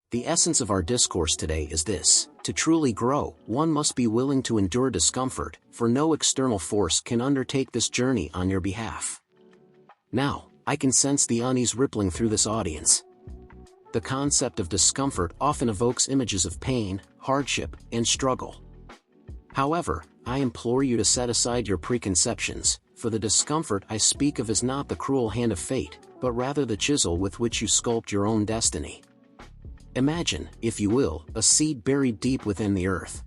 The essence of our discourse today is this: to truly grow, one must be willing to endure discomfort, for no external force can undertake this journey on your behalf. Now, I can sense the unease rippling through this audience. The concept of discomfort often evokes images of pain, hardship, and struggle. However, I implore you to set aside your preconceptions, for the discomfort I speak of is not the cruel hand of fate, but rather the chisel with which you sculpt your own destiny. Imagine, if you will, a seed buried deep within the earth.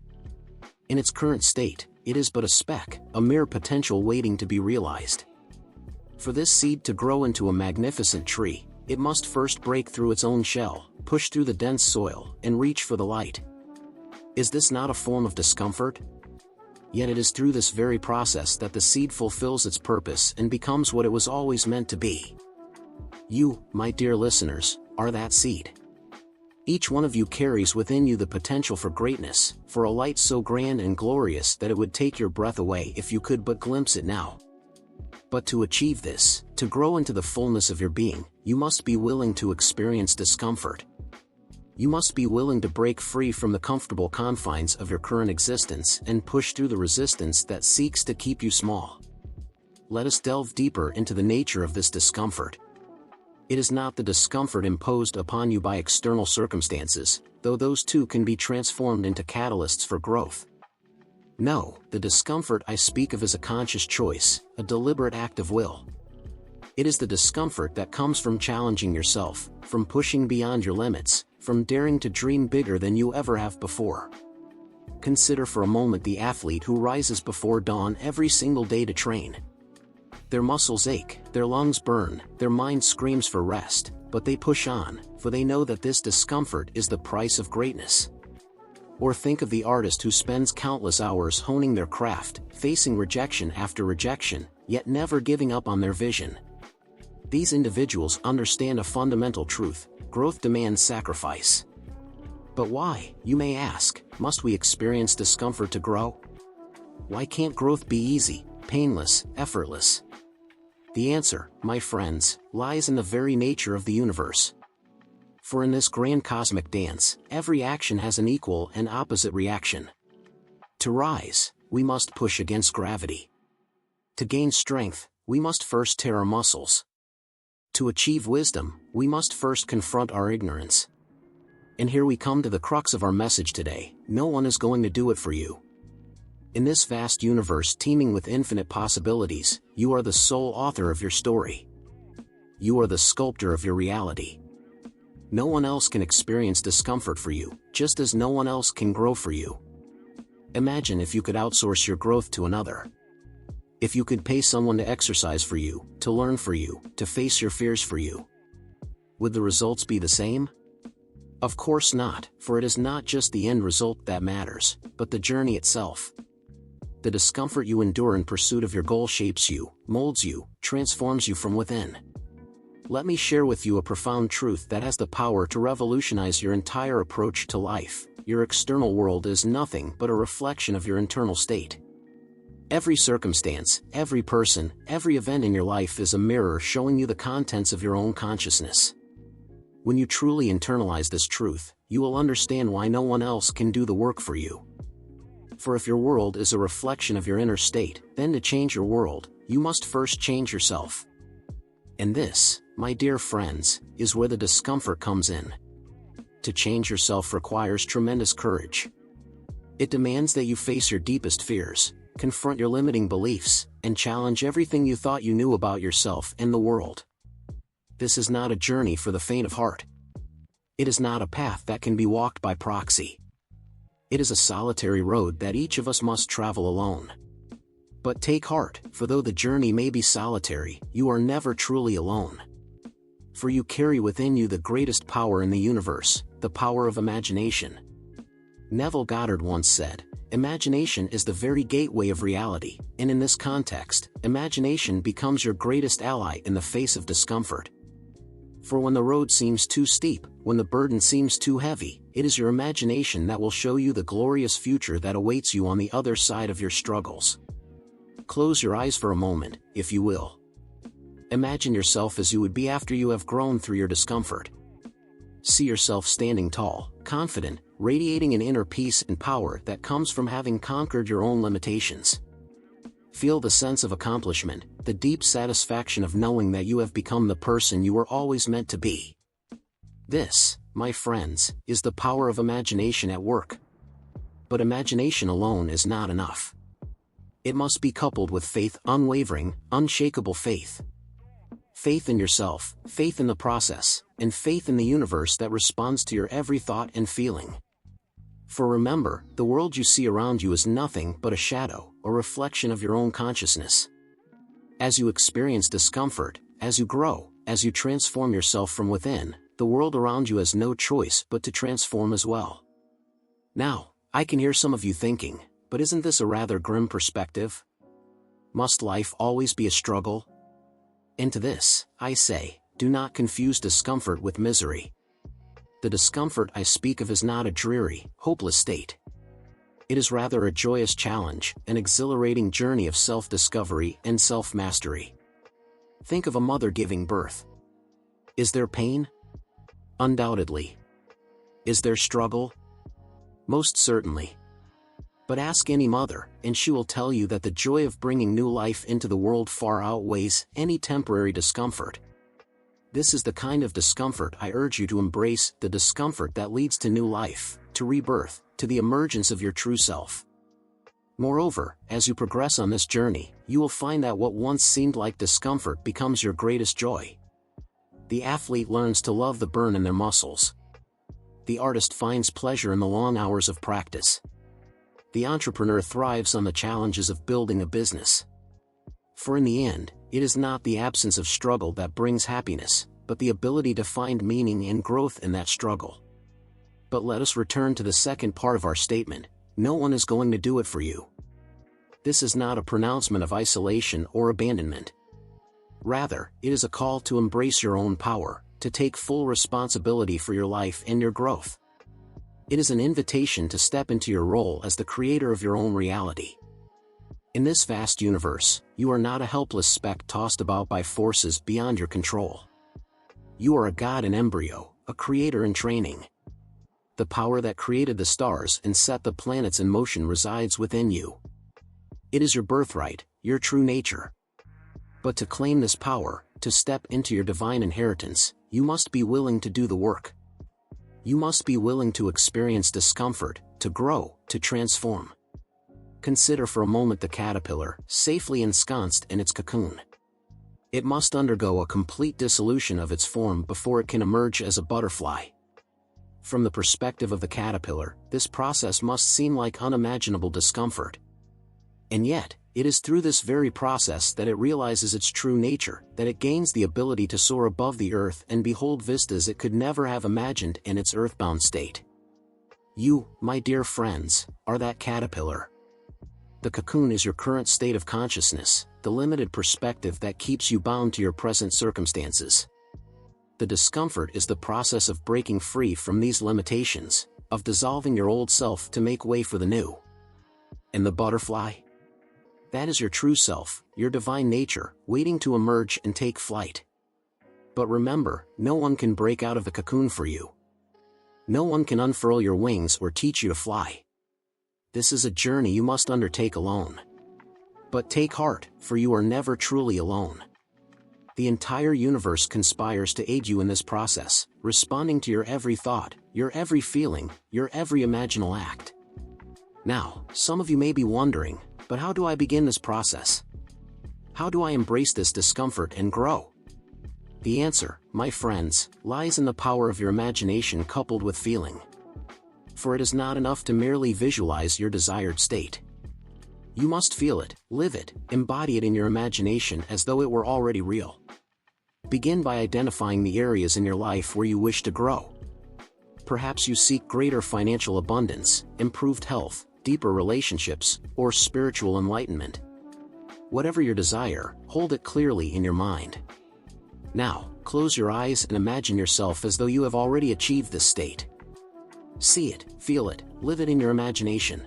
In its current state, it is but a speck, a mere potential waiting to be realized. For this seed to grow into a magnificent tree, it must first break through its own shell, push through the dense soil, and reach for the light. Is this not a form of discomfort? Yet it is through this very process that the seed fulfills its purpose and becomes what it was always meant to be. You, my dear listeners, are that seed. Each one of you carries within you the potential for greatness, for a light so grand and glorious that it would take your breath away if you could but glimpse it now. But to achieve this, to grow into the fullness of your being, you must be willing to experience discomfort. You must be willing to break free from the comfortable confines of your current existence and push through the resistance that seeks to keep you small. Let us delve deeper into the nature of this discomfort. It is not the discomfort imposed upon you by external circumstances, though those too can be transformed into catalysts for growth. No, the discomfort I speak of is a conscious choice, a deliberate act of will. It is the discomfort that comes from challenging yourself, from pushing beyond your limits, from daring to dream bigger than you ever have before. Consider for a moment the athlete who rises before dawn every single day to train. Their muscles ache, their lungs burn, their mind screams for rest, but they push on, for they know that this discomfort is the price of greatness. Or think of the artist who spends countless hours honing their craft, facing rejection after rejection, yet never giving up on their vision. These individuals understand a fundamental truth: growth demands sacrifice. But why, you may ask, must we experience discomfort to grow? Why can't growth be easy, painless, effortless? The answer, my friends, lies in the very nature of the universe. For in this grand cosmic dance, every action has an equal and opposite reaction. To rise, we must push against gravity. To gain strength, we must first tear our muscles. To achieve wisdom, we must first confront our ignorance. And here we come to the crux of our message today: no one is going to do it for you. In this vast universe teeming with infinite possibilities, you are the sole author of your story. You are the sculptor of your reality. No one else can experience discomfort for you, just as no one else can grow for you. Imagine if you could outsource your growth to another. If you could pay someone to exercise for you, to learn for you, to face your fears for you. Would the results be the same? Of course not, for it is not just the end result that matters, but the journey itself. The discomfort you endure in pursuit of your goal shapes you, molds you, transforms you from within. Let me share with you a profound truth that has the power to revolutionize your entire approach to life: your external world is nothing but a reflection of your internal state. Every circumstance, every person, every event in your life is a mirror showing you the contents of your own consciousness. When you truly internalize this truth, you will understand why no one else can do the work for you. For if your world is a reflection of your inner state, then to change your world, you must first change yourself. And this, my dear friends, is where the discomfort comes in. To change yourself requires tremendous courage. It demands that you face your deepest fears, confront your limiting beliefs, and challenge everything you thought you knew about yourself and the world. This is not a journey for the faint of heart. It is not a path that can be walked by proxy. It is a solitary road that each of us must travel alone. But take heart, for though the journey may be solitary, you are never truly alone. For you carry within you the greatest power in the universe, the power of imagination. Neville Goddard once said, "Imagination is the very gateway of reality," and in this context, imagination becomes your greatest ally in the face of discomfort. For when the road seems too steep, when the burden seems too heavy, it is your imagination that will show you the glorious future that awaits you on the other side of your struggles. Close your eyes for a moment, if you will. Imagine yourself as you would be after you have grown through your discomfort. See yourself standing tall, confident, radiating an inner peace and power that comes from having conquered your own limitations. Feel the sense of accomplishment, the deep satisfaction of knowing that you have become the person you were always meant to be. This, my friends, is the power of imagination at work. But imagination alone is not enough. It must be coupled with faith, unwavering, unshakable faith. Faith in yourself, faith in the process, and faith in the universe that responds to your every thought and feeling. For remember, the world you see around you is nothing but a shadow, a reflection of your own consciousness. As you experience discomfort, as you grow, as you transform yourself from within, the world around you has no choice but to transform as well. Now, I can hear some of you thinking, but isn't this a rather grim perspective? Must life always be a struggle? And to this, I say, do not confuse discomfort with misery. The discomfort I speak of is not a dreary, hopeless state. It is rather a joyous challenge, an exhilarating journey of self-discovery and self-mastery. Think of a mother giving birth. Is there pain? Undoubtedly. Is there struggle? Most certainly. But ask any mother, and she will tell you that the joy of bringing new life into the world far outweighs any temporary discomfort. This is the kind of discomfort I urge you to embrace, the discomfort that leads to new life, to rebirth, to the emergence of your true self. Moreover, as you progress on this journey, you will find that what once seemed like discomfort becomes your greatest joy. The athlete learns to love the burn in their muscles. The artist finds pleasure in the long hours of practice. The entrepreneur thrives on the challenges of building a business. For in the end, it is not the absence of struggle that brings happiness, but the ability to find meaning and growth in that struggle. But let us return to the second part of our statement: no one is going to do it for you. This is not a pronouncement of isolation or abandonment. Rather, it is a call to embrace your own power, to take full responsibility for your life and your growth. It is an invitation to step into your role as the creator of your own reality. In this vast universe, you are not a helpless speck tossed about by forces beyond your control. You are a god in embryo, a creator in training. The power that created the stars and set the planets in motion resides within you. It is your birthright, your true nature. But to claim this power, to step into your divine inheritance, you must be willing to do the work. You must be willing to experience discomfort, to grow, to transform. Consider for a moment the caterpillar, safely ensconced in its cocoon. It must undergo a complete dissolution of its form before it can emerge as a butterfly. From the perspective of the caterpillar, this process must seem like unimaginable discomfort. And yet, it is through this very process that it realizes its true nature, that it gains the ability to soar above the earth and behold vistas it could never have imagined in its earthbound state. You, my dear friends, are that caterpillar. The cocoon is your current state of consciousness, the limited perspective that keeps you bound to your present circumstances. The discomfort is the process of breaking free from these limitations, of dissolving your old self to make way for the new. And the butterfly? That is your true self, your divine nature, waiting to emerge and take flight. But remember, no one can break out of the cocoon for you. No one can unfurl your wings or teach you to fly. This is a journey you must undertake alone. But take heart, for you are never truly alone. The entire universe conspires to aid you in this process, responding to your every thought, your every feeling, your every imaginal act. Now, some of you may be wondering, but how do I begin this process? How do I embrace this discomfort and grow? The answer, my friends, lies in the power of your imagination coupled with feeling. For it is not enough to merely visualize your desired state. You must feel it, live it, embody it in your imagination as though it were already real. Begin by identifying the areas in your life where you wish to grow. Perhaps you seek greater financial abundance, improved health, deeper relationships, or spiritual enlightenment. Whatever your desire, hold it clearly in your mind. Now, close your eyes and imagine yourself as though you have already achieved this state. See it, feel it, live it in your imagination.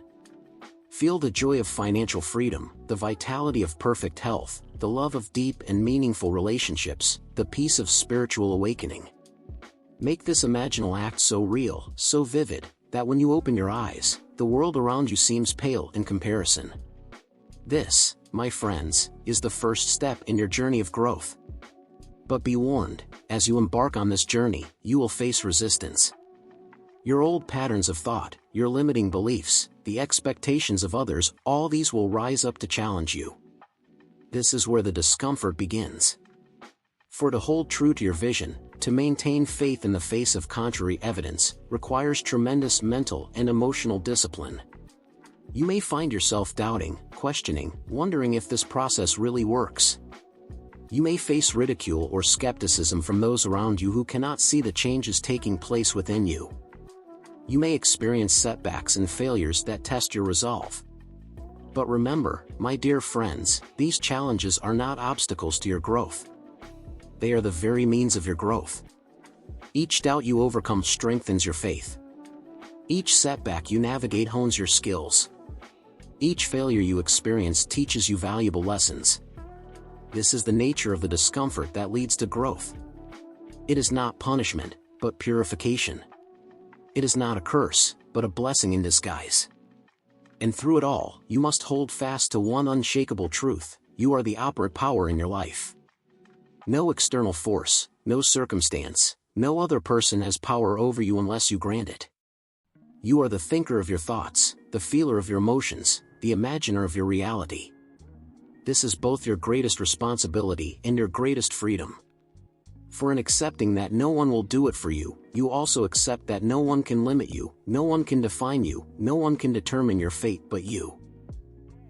Feel the joy of financial freedom, the vitality of perfect health, the love of deep and meaningful relationships, the peace of spiritual awakening. Make this imaginal act so real, so vivid, that when you open your eyes, the world around you seems pale in comparison. This, my friends, is the first step in your journey of growth. But be warned, as you embark on this journey, you will face resistance. Your old patterns of thought, your limiting beliefs, the expectations of others, all these will rise up to challenge you. This is where the discomfort begins. For to hold true to your vision, to maintain faith in the face of contrary evidence, requires tremendous mental and emotional discipline. You may find yourself doubting, questioning, wondering if this process really works. You may face ridicule or skepticism from those around you who cannot see the changes taking place within you. You may experience setbacks and failures that test your resolve. But remember, my dear friends, these challenges are not obstacles to your growth. They are the very means of your growth. Each doubt you overcome strengthens your faith. Each setback you navigate hones your skills. Each failure you experience teaches you valuable lessons. This is the nature of the discomfort that leads to growth. It is not punishment, but purification. It is not a curse, but a blessing in disguise. And through it all, you must hold fast to one unshakable truth: you are the operant power in your life. No external force, no circumstance, no other person has power over you unless you grant it. You are the thinker of your thoughts, the feeler of your emotions, the imaginer of your reality. This is both your greatest responsibility and your greatest freedom. For in accepting that no one will do it for you, you also accept that no one can limit you, no one can define you, no one can determine your fate but you.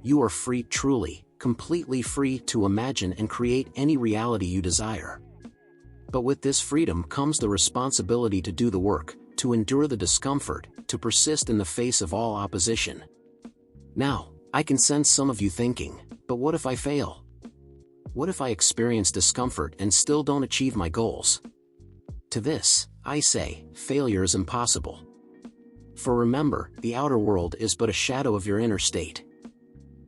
You are free, truly, completely free to imagine and create any reality you desire. But with this freedom comes the responsibility to do the work, to endure the discomfort, to persist in the face of all opposition. Now, I can sense some of you thinking, but what if I fail? What if I experience discomfort and still don't achieve my goals? To this, I say, failure is impossible. For remember, the outer world is but a shadow of your inner state.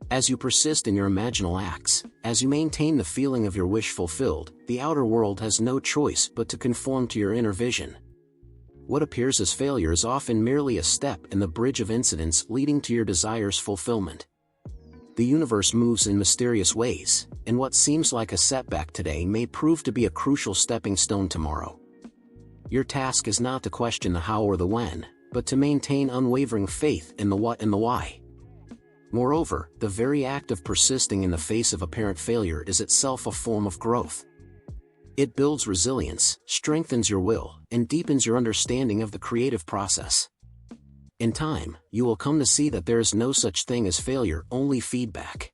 As you persist in your imaginal acts, as you maintain the feeling of your wish fulfilled, the outer world has no choice but to conform to your inner vision. What appears as failure is often merely a step in the bridge of incidents leading to your desire's fulfillment. The universe moves in mysterious ways, and what seems like a setback today may prove to be a crucial stepping stone tomorrow. Your task is not to question the how or the when, but to maintain unwavering faith in the what and the why. Moreover, the very act of persisting in the face of apparent failure is itself a form of growth. It builds resilience, strengthens your will, and deepens your understanding of the creative process. In time, you will come to see that there is no such thing as failure, only feedback.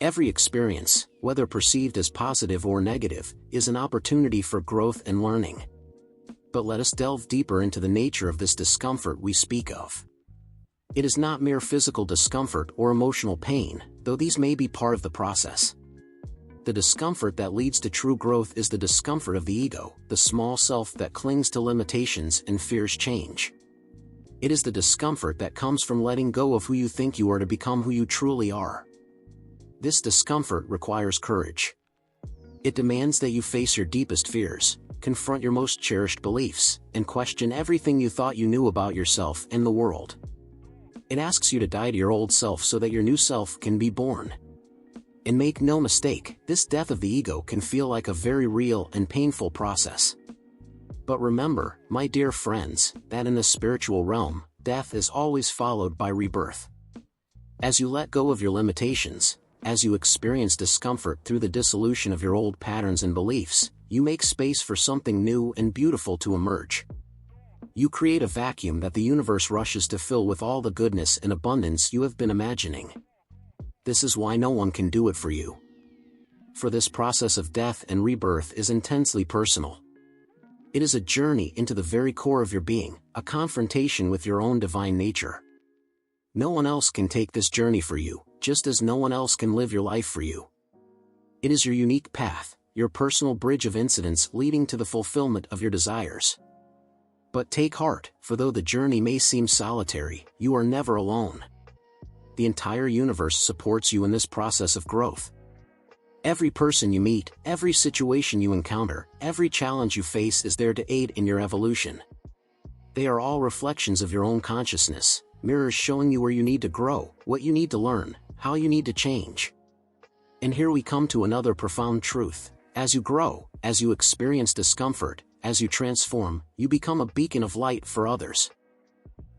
Every experience, whether perceived as positive or negative, is an opportunity for growth and learning. But let us delve deeper into the nature of this discomfort we speak of. It is not mere physical discomfort or emotional pain, though these may be part of the process. The discomfort that leads to true growth is the discomfort of the ego, the small self that clings to limitations and fears change. It is the discomfort that comes from letting go of who you think you are to become who you truly are. This discomfort requires courage. It demands that you face your deepest fears, confront your most cherished beliefs, and question everything you thought you knew about yourself and the world. It asks you to die to your old self so that your new self can be born. And make no mistake, this death of the ego can feel like a very real and painful process. But remember, my dear friends, that in the spiritual realm, death is always followed by rebirth. As you let go of your limitations, as you experience discomfort through the dissolution of your old patterns and beliefs, you make space for something new and beautiful to emerge. You create a vacuum that the universe rushes to fill with all the goodness and abundance you have been imagining. This is why no one can do it for you. For this process of death and rebirth is intensely personal. It is a journey into the very core of your being, a confrontation with your own divine nature. No one else can take this journey for you, just as no one else can live your life for you. It is your unique path, your personal bridge of incidents leading to the fulfillment of your desires. But take heart, for though the journey may seem solitary, you are never alone. The entire universe supports you in this process of growth. Every person you meet, every situation you encounter, every challenge you face is there to aid in your evolution. They are all reflections of your own consciousness, mirrors showing you where you need to grow, what you need to learn, how you need to change. And here we come to another profound truth. As you grow, as you experience discomfort, as you transform, you become a beacon of light for others.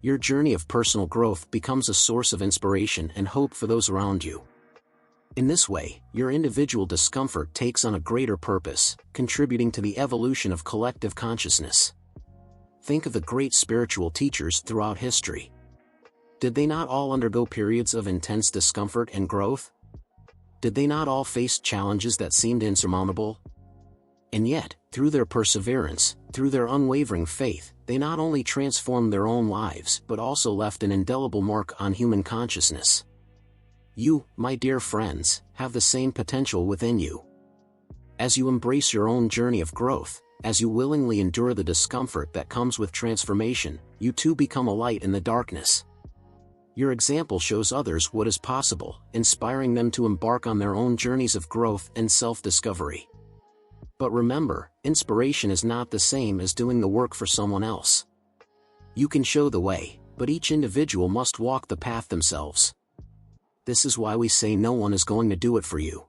Your journey of personal growth becomes a source of inspiration and hope for those around you. In this way, your individual discomfort takes on a greater purpose, contributing to the evolution of collective consciousness. Think of the great spiritual teachers throughout history. Did they not all undergo periods of intense discomfort and growth? Did they not all face challenges that seemed insurmountable? And yet, through their perseverance, through their unwavering faith, they not only transformed their own lives but also left an indelible mark on human consciousness. You, my dear friends, have the same potential within you. As you embrace your own journey of growth, as you willingly endure the discomfort that comes with transformation, you too become a light in the darkness. Your example shows others what is possible, inspiring them to embark on their own journeys of growth and self-discovery. But remember, inspiration is not the same as doing the work for someone else. You can show the way, but each individual must walk the path themselves. This is why we say no one is going to do it for you.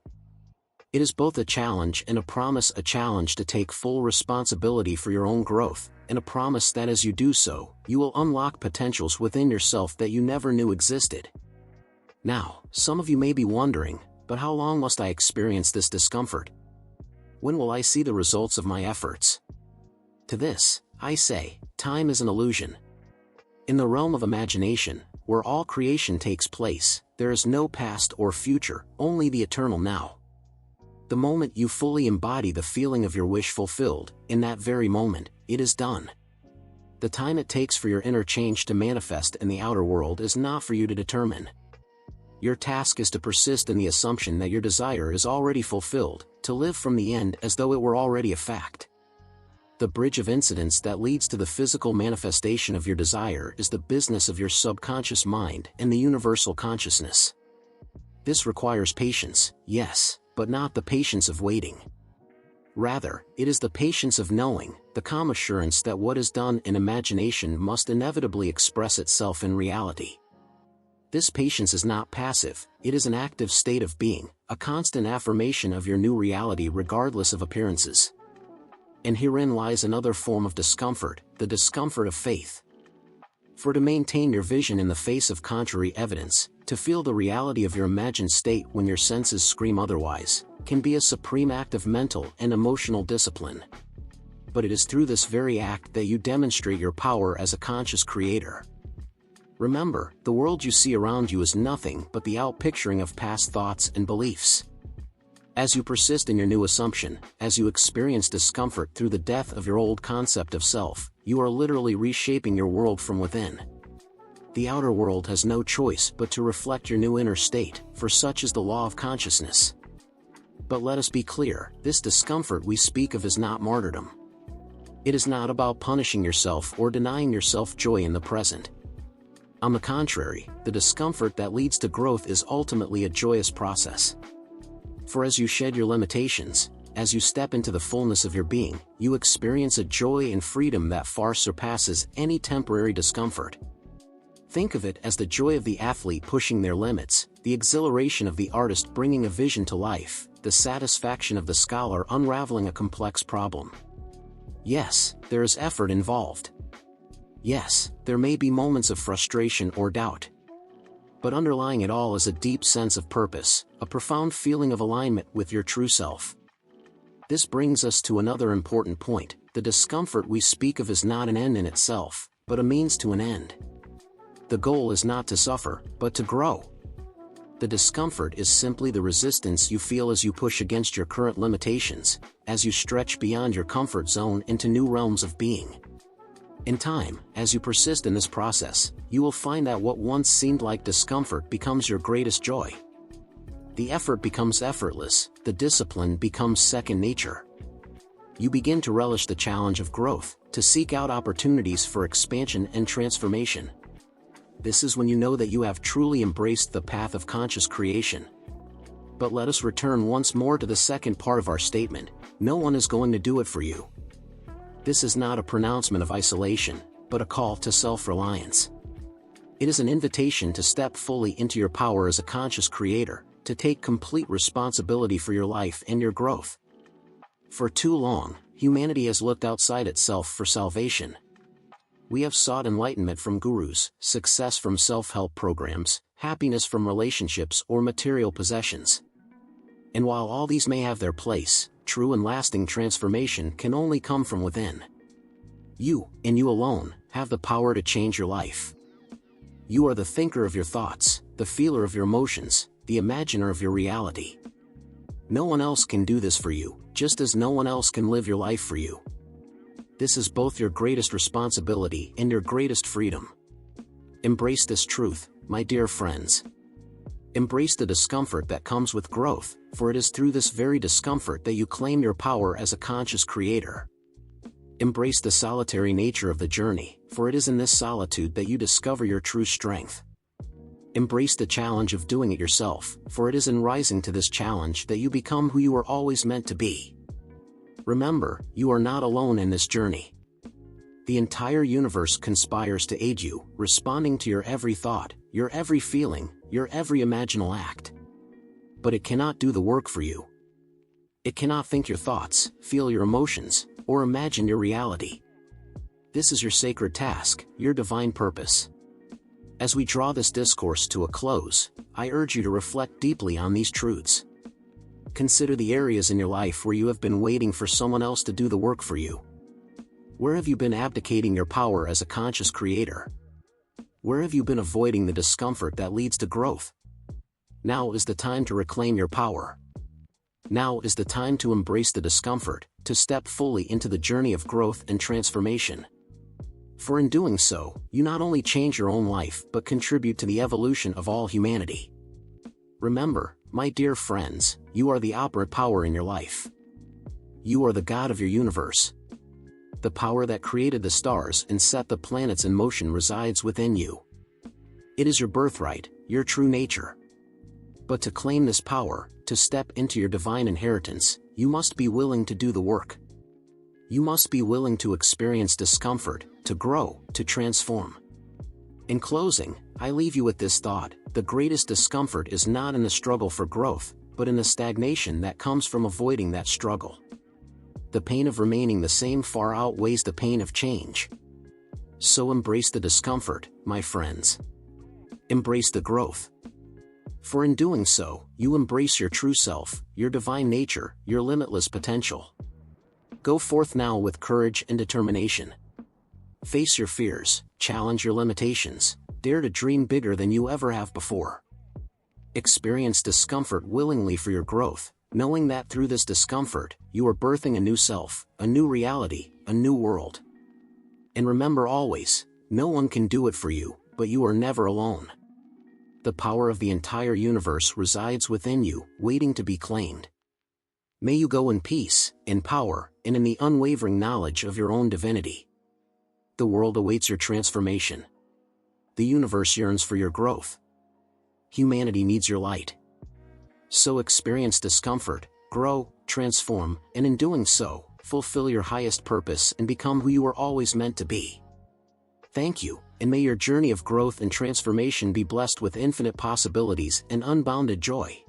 It is both a challenge and a promise, a challenge to take full responsibility for your own growth, and a promise that as you do so, you will unlock potentials within yourself that you never knew existed. Now, some of you may be wondering, but how long must I experience this discomfort? When will I see the results of my efforts? To this, I say, time is an illusion. In the realm of imagination, where all creation takes place, there is no past or future, only the eternal now. The moment you fully embody the feeling of your wish fulfilled, in that very moment, it is done. The time it takes for your inner change to manifest in the outer world is not for you to determine. Your task is to persist in the assumption that your desire is already fulfilled, to live from the end as though it were already a fact. The bridge of incidents that leads to the physical manifestation of your desire is the business of your subconscious mind and the universal consciousness. This requires patience, yes, but not the patience of waiting. Rather, it is the patience of knowing, the calm assurance that what is done in imagination must inevitably express itself in reality. This patience is not passive, it is an active state of being, a constant affirmation of your new reality regardless of appearances. And herein lies another form of discomfort, the discomfort of faith. For to maintain your vision in the face of contrary evidence, to feel the reality of your imagined state when your senses scream otherwise, can be a supreme act of mental and emotional discipline. But it is through this very act that you demonstrate your power as a conscious creator. Remember, the world you see around you is nothing but the outpicturing of past thoughts and beliefs. As you persist in your new assumption, as you experience discomfort through the death of your old concept of self, you are literally reshaping your world from within. The outer world has no choice but to reflect your new inner state, for such is the law of consciousness. But let us be clear, this discomfort we speak of is not martyrdom. It is not about punishing yourself or denying yourself joy in the present. On the contrary, the discomfort that leads to growth is ultimately a joyous process. For as you shed your limitations, as you step into the fullness of your being, you experience a joy and freedom that far surpasses any temporary discomfort. Think of it as the joy of the athlete pushing their limits, the exhilaration of the artist bringing a vision to life, the satisfaction of the scholar unraveling a complex problem. Yes, there is effort involved. Yes, there may be moments of frustration or doubt. But underlying it all is a deep sense of purpose, a profound feeling of alignment with your true self. This brings us to another important point. The discomfort we speak of is not an end in itself, but a means to an end. The goal is not to suffer, but to grow. The discomfort is simply the resistance you feel as you push against your current limitations, as you stretch beyond your comfort zone into new realms of being. In time, as you persist in this process, you will find that what once seemed like discomfort becomes your greatest joy. The effort becomes effortless, the discipline becomes second nature. You begin to relish the challenge of growth, to seek out opportunities for expansion and transformation. This is when you know that you have truly embraced the path of conscious creation. But let us return once more to the second part of our statement: no one is going to do it for you. This is not a pronouncement of isolation, but a call to self-reliance. It is an invitation to step fully into your power as a conscious creator, to take complete responsibility for your life and your growth. For too long, humanity has looked outside itself for salvation. We have sought enlightenment from gurus, success from self-help programs, happiness from relationships or material possessions. And while all these may have their place, true and lasting transformation can only come from within. You, and you alone, have the power to change your life. You are the thinker of your thoughts, the feeler of your emotions, the imaginer of your reality. No one else can do this for you, just as no one else can live your life for you. This is both your greatest responsibility and your greatest freedom. Embrace this truth, my dear friends. Embrace the discomfort that comes with growth, for it is through this very discomfort that you claim your power as a conscious creator. Embrace the solitary nature of the journey, for it is in this solitude that you discover your true strength. Embrace the challenge of doing it yourself, for it is in rising to this challenge that you become who you were always meant to be. Remember, you are not alone in this journey. The entire universe conspires to aid you, responding to your every thought, your every feeling, your every imaginal act. But it cannot do the work for you. It cannot think your thoughts, feel your emotions, or imagine your reality. This is your sacred task, your divine purpose. As we draw this discourse to a close, I urge you to reflect deeply on these truths. Consider the areas in your life where you have been waiting for someone else to do the work for you. Where have you been abdicating your power as a conscious creator? Where have you been avoiding the discomfort that leads to growth? Now is the time to reclaim your power. Now is the time to embrace the discomfort, to step fully into the journey of growth and transformation. For in doing so, you not only change your own life but contribute to the evolution of all humanity. Remember, my dear friends, you are the operant power in your life. You are the God of your universe. The power that created the stars and set the planets in motion resides within you. It is your birthright, your true nature. But to claim this power, to step into your divine inheritance, you must be willing to do the work. You must be willing to experience discomfort, to grow, to transform. In closing, I leave you with this thought: the greatest discomfort is not in the struggle for growth, but in the stagnation that comes from avoiding that struggle. The pain of remaining the same far outweighs the pain of change. So embrace the discomfort, my friends. Embrace the growth. For in doing so, you embrace your true self, your divine nature, your limitless potential. Go forth now with courage and determination. Face your fears, challenge your limitations, dare to dream bigger than you ever have before. Experience discomfort willingly for your growth, knowing that through this discomfort, you are birthing a new self, a new reality, a new world. And remember always, no one can do it for you, but you are never alone. The power of the entire universe resides within you, waiting to be claimed. May you go in peace, in power, and in the unwavering knowledge of your own divinity. The world awaits your transformation. The universe yearns for your growth. Humanity needs your light. So experience discomfort, grow, transform, and in doing so, fulfill your highest purpose and become who you were always meant to be. Thank you, and may your journey of growth and transformation be blessed with infinite possibilities and unbounded joy.